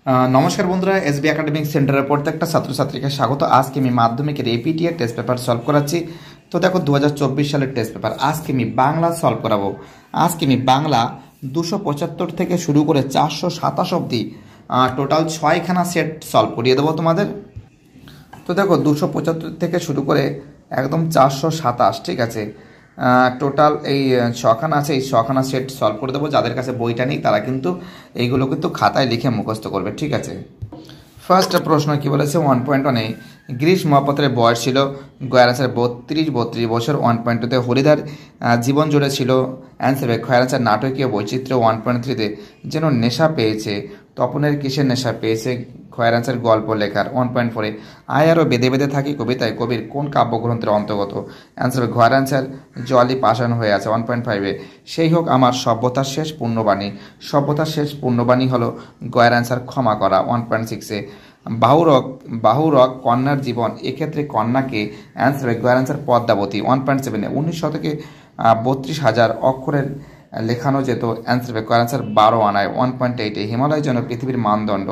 নমস্কার বন্ধুরা, SB academic সেন্টারের প্রত্যেকটা ছাত্রছাত্রীকে স্বাগত। আজকে আমি মাধ্যমিকের এপিটিএর টেস্ট পেপার সলভ করাচ্ছি। তো দেখো 2024 সালের টেস্ট পেপার আজকে আমি বাংলা সলভ করাবো। আজকে আমি বাংলা 275 থেকে শুরু করে 427 অবধি টোটাল 6খানা সেট সলভ করিয়ে দেবো তোমাদের। তো দেখো 275 থেকে শুরু করে একদম 427, ঠিক আছে। টোটাল এই 6খানা আছে, এই 6খানা সেট সলভ করে দেবো। যাদের কাছে বইটা নেই তারা কিন্তু এইগুলো কিন্তু খাতায় লিখে মুখস্থ করবে, ঠিক আছে। ফার্স্ট প্রশ্ন কি বলেছে 1.1-এ গিরিশ মহাপাত্রের বয়স ছিল গয়ের আনসার 32 বছর। 1.2-তে হরিদার জীবন জুড়ে ছিল অ্যান্সার খয়ের আনসার নাটকীয় বৈচিত্র্য। 1.3-তে যেন নেশা পেয়েছে তপনের কিসের নেশা পেয়েছে খয়ের আনসার গল্প লেখার। 1.4-এ আয় আরও বেঁধে বেঁধে থাকি কবিতায় কবির কোন কাব্যগ্রন্থের অন্তর্গত অ্যান্সার ঘয়ের আনসার জলই পাষাণ হয়ে আছে। 1.5-এ সেই হোক আমার সভ্যতার শেষ পুণ্যবাণী। সভ্যতার শেষ পুণ্যবাণী হলো গয়ের আনসার ক্ষমা করা। 1.6-এ বাহুরক কন্যার জীবন, এক্ষেত্রে কন্যাকে অ্যান্সার গয়ের আনসার পদ্মাবতী। 1.7-এ 19 শতকে 32,000 অক্ষরের লেখানো যেত অ্যান্সার গয়ের আনসার 12 আনায়। 1.8-এ হিমালয় যেন পৃথিবীর মানদণ্ড।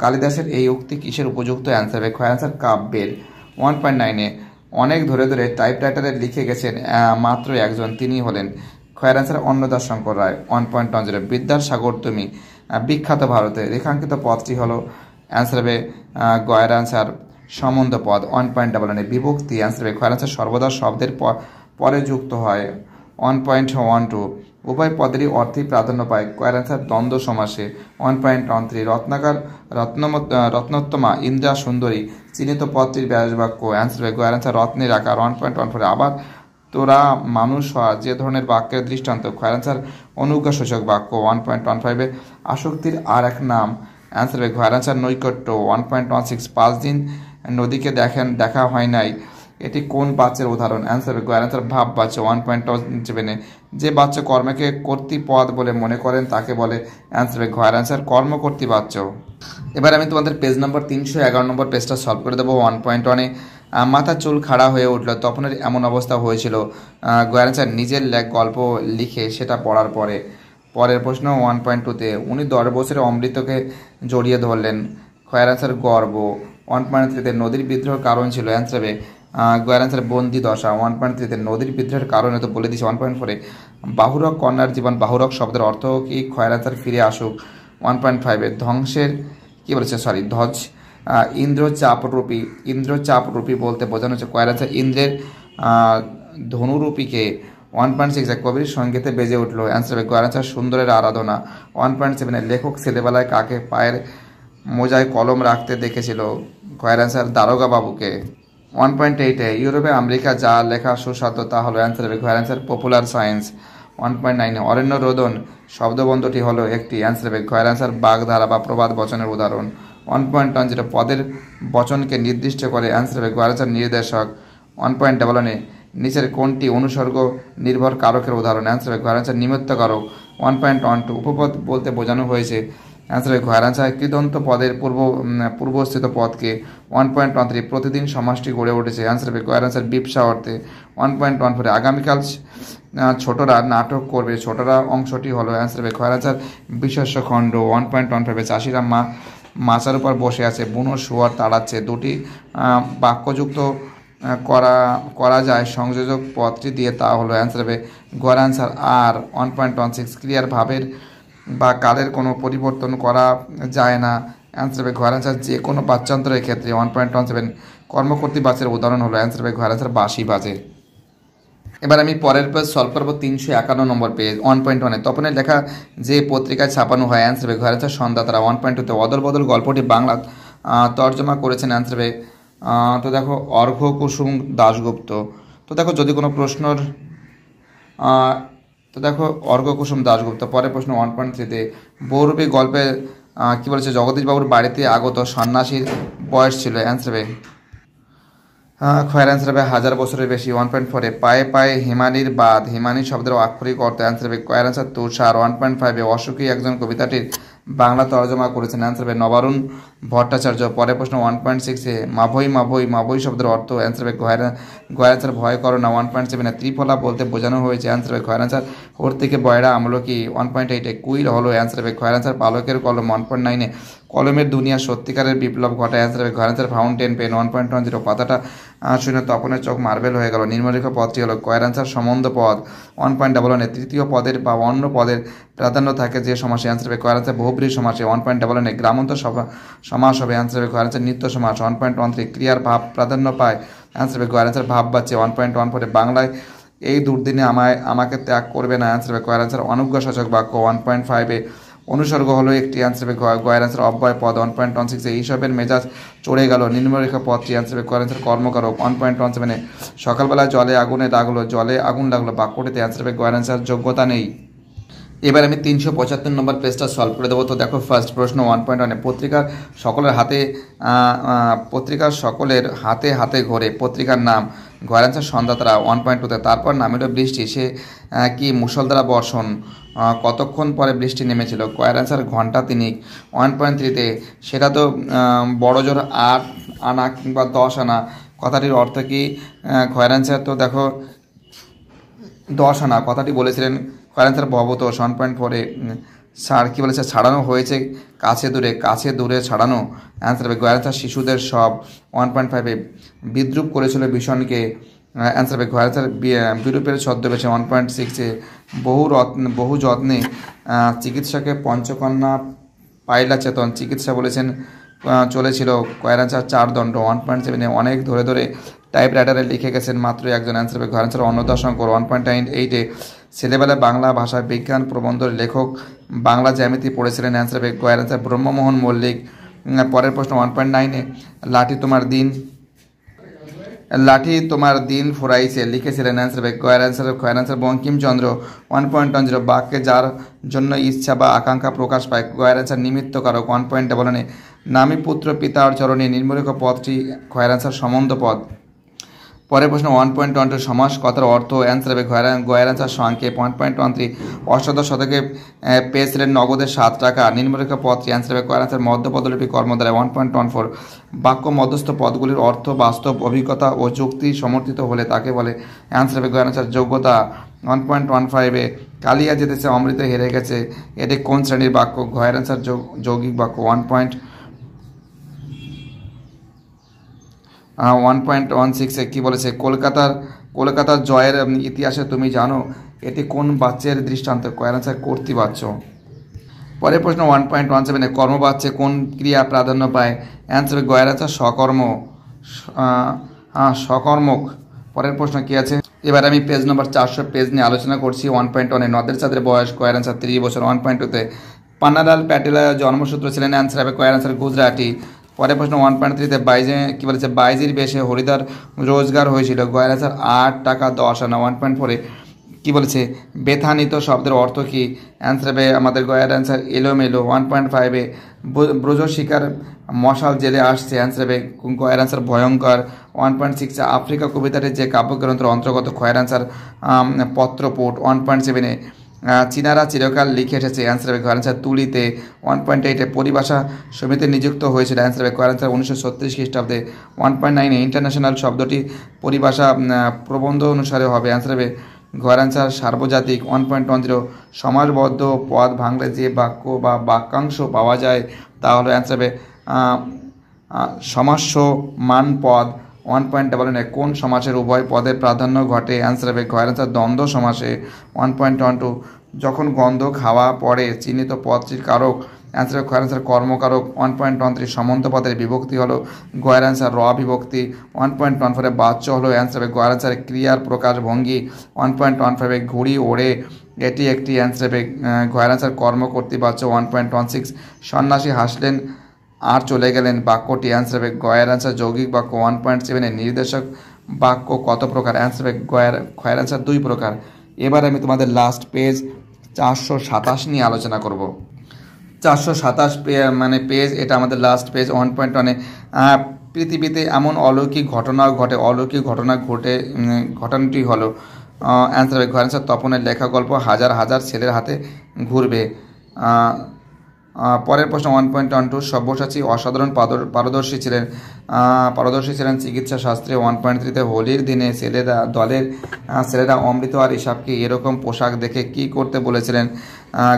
কালিদাসের এই উক্তি কিসের উপযুক্ত অ্যান্সার গয়ের আনসার কাব্যের। 1.9-এ অনেক ধরে ধরে টাইপরাইটারে লিখে গেছেন মাত্র একজন, তিনি হলেন খয়ের আনসার অন্নদাস শঙ্কর রায়। 1.10-এ বিদ্যাসাগর তুমি বিখ্যাত ভারতে রেখাঙ্কিত পদটি হলো অ্যান্সার হবে গয়ের আনসার সম্বন্ধ পদ। 1.11-এ বিভক্তি অ্যান্সার হবে খয়ের আনসার সর্বদা শব্দের পরে যুক্ত হয়। 1.12 উভয় পদেরই অর্থই প্রাধান্য পায় কয়ের আনসার দ্বন্দ্ব সমাসে। 1.13 রত্নোত্তমা ইন্দ্রা সুন্দরী চিহ্নিত পদটির ব্যাসবাক্য অ্যান্সার হবে গয়ের আনসার রত্নের আকার। 1.14 আবার তোরা মানুষ হওয়া যে ধরনের বাক্যের দৃষ্টান্ত খয়ের আনসার অনুজ্ঞাসূচক বাক্য। 1.15-এ আসক্তির আর এক নাম অ্যান্সার হবে ঘয়ের আনসার নৈকট্য। 1.16 5 দিন নদীকে দেখা হয় নাই, এটি কোন বাচ্চার উদাহরণ অ্যান্সার হবে গয়ের আনসার ভাব বাচ্চা। 1.7-এ যে বাচ্চা কর্মকে কর্তৃপদ বলে মনে করেন তাকে বলে অ্যান্সার হবে ঘয়ের আনসার কর্মকর্তৃবাচ্য। এবার আমি তোমাদের পেজ নম্বর 311 নম্বর পেজটা সলভ করে দেবো। 1.1-এ মাথা চুল খাড়া হয়ে উঠল তপনের এমন অবস্থা হয়েছিল গয়ের আনসার নিজের গল্প লিখে সেটা পড়ার পরে। পরের প্রশ্ন 1.2-তে উনি 10 বছরে অমৃতকে জড়িয়ে ধরলেন খয়ের আনসার গর্ব। 1.3-তে নদীর বিদ্রোহের কারণ ছিল অ্যান্সার হবে গয়ের আনসার বন্দি দশা। 1.3-তে নদীর বিদ্রোহের কারণ তো বলে দিয়েছি। 1.4-এ বাহুরক কন্যার জীবন, বাহুরক শব্দের অর্থ কি খয়ের আনসার ফিরে আসুক। 1.5-এ ধ্বংসের কি বলেছে ধ্বজ ইন্দ্রচাপরূপী বলতে বোঝানো হচ্ছে কয়ের আনসার ইন্দ্রের ধনুরূপীকে। 1.6-এ কবির সঙ্গীতে বেজে উঠল অ্যান্সার হবে গয়ের আনসার সুন্দরের আরাধনা। 1.7-এ লেখক ছেলেবেলায় কাকে পায়ের মোজায় কলম রাখতে দেখেছিল গয়ের আনসার দারোগা বাবুকে। 1.8-এ ইউরোপে আমেরিকা যা লেখা সুস্বাদু তা হলো অ্যান্সার হবে গয়ের আনসার পপুলার সায়েন্স। 1.9-এ অরণ্য রোদন শব্দবন্ধটি হলো একটি অ্যান্সার হবে গয়ের আনসার বাগধারা বা প্রবাদ বচনের উদাহরণ। 1.10-এ পদের বচনকে নির্দিষ্ট করে অ্যান্সার হবে গয়ের আনসার নির্দেশক। 1.11-এ নিচের কোনটি অনুসর্গ নির্ভর কারকের উদাহরণ অ্যান্সার হবে গয়ের আনসার নিমিত্ত কারক। 1.12 উপপদ বলতে বোঝানো হয়েছে অ্যান্সার হবে ঘয়ের আনসার কৃদন্ত পদের পূর্বস্থিত পদকে। 1.13 প্রতিদিন সমাজটি গড়ে উঠেছে অ্যান্সার হবে গয়ের আনসার বিপসা অর্থে। 1.14 আগামীকাল ছোটরা নাটক করবে, ছোটরা অংশটি হলো অ্যান্সার হবে ঘয়ের আনসার বিশস্য খণ্ড। 1.15 চাষিরা মাচার উপর বসে আছে, বুনো শুয়ার তাড়াচ্ছে, দুটি বাক্যযুক্ত করা যায় সংযোজক পদটি দিয়ে, তা হলো অ্যান্সার হবে গয়ের আনসার আর। 1.16 ক্রিয়ার ভাবের বা কালের কোনো পরিবর্তন করা যায় না অ্যান্সার হবে ঘয়ের আনসার যে কোনো বাচ্যান্তরের ক্ষেত্রে। 1.17 কর্মকর্তৃবাচের উদাহরণ হলো অ্যান্সার হবে ঘয়ের আনসার বাঁশি বাজে। এবার আমি পরের পেজ সলভ করবো 351 নম্বর পেজ। 1.1-এ তপনের লেখা যে পত্রিকায় ছাপানো হয় অ্যান্সার হবে ঘয়ের আনসার সন্ধ্যাতারা। 1.2-তে অদল বদল গল্পটি বাংলা তর্জমা করেছেন অ্যান্সার হবে তো দেখো অর্ঘ্য কুসুম দাশগুপ্ত। তো দেখো যদি কোনো প্রশ্নর তো দেখো অর্ঘ্য কুসুম দাশগুপ্ত। পরের প্রশ্ন 1.3-তে বহুরূপী গল্পে কি বলেছে জগদীশবাবুর বাড়িতে আগত সন্ন্যাসীর বয়স ছিল অ্যান্সার হবে খয়ের আনসার হবে 1000 বছরের বেশি। 1.4-এ পায়ে পায়ে হিমানির বাঁধ, হিমানি শব্দের আক্ষরিক অর্থ অ্যান্সার হবে কয়ের আনসার তুষার। 1.5-এ অসুখী একজন কবিতাটির বাংলা তর্জমা করেছেন? অ্যান্সার হবে নবারুণ ভট্টাচার্য। পরের প্রশ্ন 1.6-এ মাভৈ মাভৈ মাভৈ শব্দের অর্থ? অ্যান্সার হবে গয়ের অ্যান্সার ভয় করো না। 1.7-এ ত্রিফলা বলতে বোঝানো হয়েছে? অ্যান্সার হবে গয়ের অ্যান্সার ওর থেকে বয়রা আমলকি। 1.8-এ কুইল হলো? অ্যান্সার হবে গয়ের অ্যান্সার পালকের কলম। 1.9-এ কলমের দুনিয়া সত্যিকারের বিপ্লব ঘটায়? অ্যান্সার হবে গয়ের অ্যান্সার ফাউন্টেন পেন। 1.10 কথাটা শুনে তপনের চোখ মার্বেল হয়ে গেল। নিম্নলিখিত পদটি হলো? গয়ের অ্যান্সার সম্বন্ধ পদ। 1.11-এ তৃতীয় পদের বা অন্য পদের প্রাধান্য থাকে যে সমাসে? অ্যান্সার হবে গয়ের অ্যান্সার বহুব্রীহি সমাসে। 1.11-এ গ্রামান্তর সমাস হবে? অ্যান্সার হবে গয়ের অ্যান্সার নিত্য সমাস। 1.13 ক্রিয়ার ভাব প্রাধান্য পায়? অ্যান্সার হবে গয়ের অ্যান্সার ভাব বাচ্চে। 1.14-এ বাংলায় এই দুর্দিনে আমাকে ত্যাগ করবে না? অ্যান্সার হবে গয়ের অ্যান্সার অনুজ্ঞাসূচক বাক্য। 1.5-এ অনুসর্গ হলো একটি? অ্যান্সার হবে গয়ের অ্যান্সার অব্যয় পদ। 1.16-এ এইসবের মেজাজ চড়ে গেল নিম্নরেখা পদটি? অ্যান্সার হবে গয়ের অ্যান্সার কর্মকারক। 1.17-এ সকালবেলায় জলে আগুনে লাগলো, জলে আগুন লাগলো বাক্যটিতে? অ্যান্সার হবে গয়ের অ্যান্সার যোগ্যতা নেই। এবার আমি 375 নম্বর পেজটা সলভ করে দেবো। তো দেখো ফার্স্ট প্রশ্ন 1.1-এ পত্রিকার সকলের হাতে হাতে ঘোরে পত্রিকার নাম? গয়ের অ্যান্সার সন্ধ্যাতারা। 1.2-তে তারপর নামিল বৃষ্টি, সে কি মুষলধারা বর্ষণ? কতক্ষণ পরে বৃষ্টি নেমেছিল? গয়ের অ্যান্সার ঘন্টা তিনিক। 1.3-তে সেটা তো বড় জোর 8 আনা কিংবা 10 আনা, কথাটির অর্থ কি? গয়ের অ্যান্সার তো দেখো 10 আনা কথাটি বলেছিলেন। গয়ের অ্যান্সার ভবতোষ। 1.4-এ কী বলেছে? ছাড়ানো হয়েছে কাছে দূরে ছাড়ানো? অ্যান্সার হবে গয়ের অ্যান্সার শিশুদের সব। 1.5-এ বিদ্রুপ করেছিল ভীষণকে? অ্যান্সার হবে গয়ের অ্যান্সার বিরূপের ছদ্মবেশে। 1.6-এ বহু যত্নে চিকিৎসকে পঞ্চকন্যা পাইলা চেতন চিকিৎসা বলেছেন চলেছিল? গয়ের অ্যান্সার 4 দণ্ড। 1.7-এ অনেক ধরে ধরে টাইপরাইটারে লিখে গেছেন মাত্র একজন? অ্যান্সার হবে গয়ের অ্যান্সার অন্নদাশঙ্কর। 1.8-এ ছেলেবেলায় বাংলা ভাষায় বিজ্ঞান প্রবন্ধ লেখক বাংলা জ্যামিতি পড়েছিলেন? অ্যান্সার হবে গয়ের অ্যান্সার ব্রহ্মমোহন মল্লিক। পরের প্রশ্ন 1.9-এ লাঠি তোমার দিন ফুরাইছে লিখেছিলেন? অ্যান্সার হবে গয়ের অ্যান্সার বঙ্কিমচন্দ্র। 1.10 বাক্যে যার জন্য ইচ্ছা বা আকাঙ্ক্ষা প্রকাশ পায়? গয়ের অ্যান্সার নিমিত্ত কারক। 1.11-এ নামী পুত্র পিতার চরণে নিম্নলিখিত পদটি? গয়ের অ্যান্সার সম্বন্ধ পদ। পরের প্রশ্ন 1.12 সমাস কথার অর্থ? অ্যান্সার হবে গয়ের অ্যান্সার সংক্ষেপ। 1.13 অষ্টাদশ শতকে পেয়েছিলেন নগদে 7 টাকা নিম্নলিখিত পদটি? অ্যান্সার হবে গয়ের অ্যান্সার মধ্যপদলিপি কর্মদ্বারা। 1.14 বাক্য মধ্যস্থ পদগুলির অর্থ বাস্তব অভিজ্ঞতা ও যুক্তি সমর্থিত হলে তাকে বলে? অ্যান্সার হবে গয়ের অ্যান্সার যোগ্যতা। 1.15-এ কালিয়া যেতেছে অমৃত হেরে গেছে, এটি কোন শ্রেণীর বাক্য? গয়ের অ্যান্সার যৌগিক বাক্য। 1.16-এ কী বলেছে? কলকাতার জয়ের ইতিহাসে তুমি জানো, এটি কোন বাচ্যের দৃষ্টান্ত? গয়ের অ্যান্সার কর্তৃবাচ্য। পরের প্রশ্ন 1.17-এ কর্মবাচ্যে কোন ক্রিয়া প্রাধান্য পায়? অ্যান্সার হবে গয়ের অ্যান্সার সকর্মক। পরের প্রশ্ন কী আছে? এবার আমি পেজ নম্বর 400 পেজ নিয়ে আলোচনা করছি। 1.1-এ নদের চাঁদের বয়স? গয়ের অ্যান্সার 30 বছর। 1.2-তে পান্নালাল প্যাটেলের জন্মসূত্র ছিলেন? অ্যান্সার হবে গয়ের অ্যান্সার গুজরাটি। পরের প্রশ্ন 1.3-তে বাইজির বেশে হরিদার রোজগার হয়েছিল? গয়ের অ্যান্সার 8 টাকা 10 আনা। 1.4-এ কী বলেছে? বেথানিত শব্দের অর্থ কী? অ্যান্সার হবে আমাদের গয়ের অ্যান্সার এলোমেলো। 1.5-এ ব্রজ শিকার মশাল জেলে আসছে? অ্যান্সার হবে গয়ের অ্যান্সার ভয়ঙ্কর। 1.6-এ আফ্রিকা কবিতাটির যে কাব্যগ্রন্থের অন্তর্গত? গয়ের অ্যান্সার পত্রপুট। 1.7-এ চীনারা চিরকাল লিখে এসেছে? অ্যান্সার হবে গয়ের অ্যান্সার তুলিতে। 1.8-এ পরিভাষা সমিতি নিযুক্ত হয়েছিল? অ্যান্সার হবে গয়ের অ্যান্সার 1936 খ্রিস্টাব্দে। 1.9-এ ইন্টারন্যাশনাল শব্দটি পরিভাষা প্রবন্ধ অনুসারে হবে? অ্যান্সার হবে গয়ের অ্যান্সার সার্বজাতিক। 1.10 সমাসবদ্ধ পদ ভাঙলে যে বাক্য বা বাক্যাংশ পাওয়া যায় তা হলো? অ্যান্সার হবে সমাস্যমান পদ। 1.11-এ কোন সমাসের উভয় পদের প্রাধান্য ঘটে? অ্যান্সার হবে গয়ের অ্যান্সার দ্বন্দ্ব সমাসে। 1.12 যখন গন্ধ খাওয়া পড়ে চিহ্নিত পদটির কারক? অ্যান্সার হবে গয়ের অ্যান্সার কর্মকারক। 1.13 সমন্ত পদের বিভক্তি হলো? গয়ের অ্যান্সার র বিভক্তি। 1.14-এ বাচ্য হলো? অ্যান্সার হবে গয়ের অ্যান্সার ক্রিয়ার প্রকাশ ভঙ্গি। 1.15-এ ঘুড়ি ওড়ে, এটি একটি? অ্যান্সার হবে গয়ের অ্যান্সার কর্ম কর্তৃবাচ্য। 1.16 সন্ন্যাসী হাসলেন আর চলে গেলেন বাক্যটি? অ্যান্সার হবে গয়ের অ্যান্সার যৌগিক বাক্য। 1.7-এ নির্দেশক বাক্য কত প্রকার? অ্যান্সার হবে গয়ের অ্যান্সার 2 প্রকার। এবার আমি তোমাদের লাস্ট পেজ 427 নিয়ে আলোচনা করব। 427 পেজ, এটা আমাদের লাস্ট পেজ। 1.1-এ পৃথিবীতে এমন অলৌকিক ঘটনা ঘটনাটি হলো? অ্যান্সার হবে গয়ের অ্যান্সার তপনের লেখা গল্প হাজার হাজার ছেলের হাতে ঘুরবে। পরের প্রশ্ন 1.12 সব্যসাচী অসাধারণ পারদর্শী ছিলেন চিকিৎসা শাস্ত্রে। 1.3 হোলির দিনে ছেলেরা অমৃত আর ইসাবকে এরকম পোশাক দেখে কি করতে বলেছিলেন?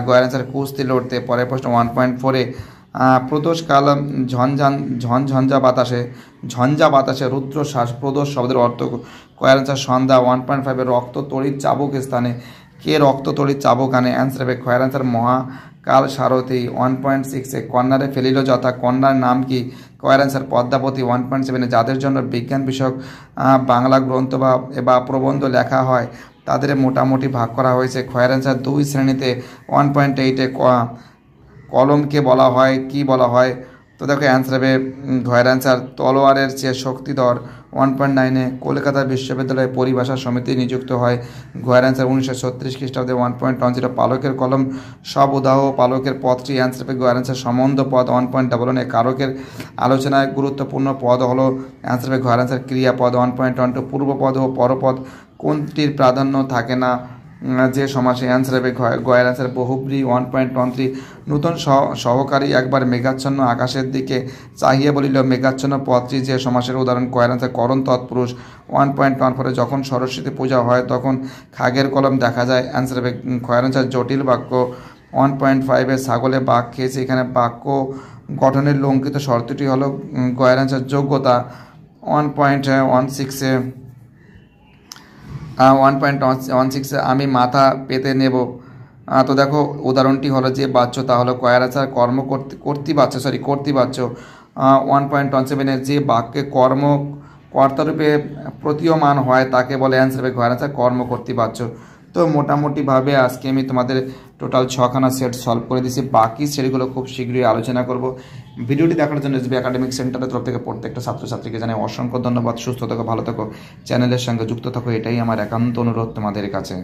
গয়ের অ্যান্সার কুস্তি লড়তে। পরের প্রশ্ন 1.4 প্রদোষকাল ঝঞ্ঝা বাতাসে রুদ্রশ্বাস প্রদোষ শব্দের অর্থ। গয়ের অ্যান্সার সন্ধ্যা। 1.5 রক্ত তড়িৎ চাবুক স্থানে কে রক্ত তড়িৎ চাবুক আনে? অ্যান্সার হবে গয়ের অ্যান্সার মহাকাল সারথী। 1.6 কন্যারে ফেলিল যথা কন্যার নাম কি? গয়ের অ্যান্সার পদ্মাবতী। 1.7 যাদের জন্য বিজ্ঞান বিষয়ক বাংলা গ্রন্থ বা প্রবন্ধ লেখা হয় তাদের মোটামুটি ভাগ করা হয়েছে। গয়ের অ্যান্সার 2 শ্রেণীতে। 1.8 কলমকে বলা হয় কি বলা হয়? তো দেখো অ্যান্সার হবে ঘয়ের অ্যান্সার তলোয়ারের চেয়ে শক্তিধর। 1.9 কলকাতা বিশ্ববিদ্যালয়ে পরিভাষা সমিতি নিযুক্ত হয়। ঘয়ের অ্যান্সার 1936 খ্রিস্টাব্দে। 1.10 পালকের কলম সব উদাহ পালকের পদটি। অ্যান্সার হবে ঘয়ের অ্যান্সার সম্বন্ধ পদ। 1.11 কারকের আলোচনায় গুরুত্বপূর্ণ পদ হলো। অ্যান্সার হবে ঘয়ের অ্যান্সার ক্রিয়াপদ। 1.12 পূর্বপদ ও পরপদ কোনটির প্রাধান্য থাকে না যে সমাসে? অ্যান্সার হবে গয়ের অ্যান্সার বহুব্রী। 1.13 নূতন সহকারী একবার মেঘাচ্ছন্ন আকাশের দিকে চাহিয়ে বলিল মেঘাচ্ছন্ন পদটি যে সমাসের উদাহরণ? গয়ের অ্যান্সার করণ তৎপুরুষ। 1.14 যখন সরস্বতী পূজা হয় তখন খাগের কলম দেখা যায়। অ্যান্সার হবে গয়ের অ্যান্সার জটিল বাক্য। 1.5 ছাগলে বাঘ খেয়েছে এখানে বাক্য গঠনের লঙ্ঘিত শর্তটি হলো গয়ের অ্যান্সার যোগ্যতা। 1.16 আমি মাথা পেতে নেব। তো দেখো উদাহরণটি হলো যে বাচ্য তা হলো গয়ের অ্যান্সার কর্তৃবাচ্য। 1.17 যে বাক্যে কর্তারূপে প্রতীয়মান হয় তাকে বলে। অ্যান্সার হবে গয়ের অ্যান্সার কর্তৃবাচ্য। তো মোটামুটিভাবে আজকে আমি তোমাদের টোটাল 6খানা সেট সলভ করে দিয়েছি। বাকি সেটগুলো খুব শীঘ্রই আলোচনা করব। ভিডিওটি দেখার জন্য এসবি একাডেমিক সেন্টারের তরফ থেকে প্রত্যেকটা ছাত্রছাত্রীকে জানাই অসংখ্য ধন্যবাদ। সুস্থ থাকো, ভালো থাকো, চ্যানেলের সঙ্গে যুক্ত থাকো, এটাই আমার একান্ত অনুরোধ তোমাদের কাছে।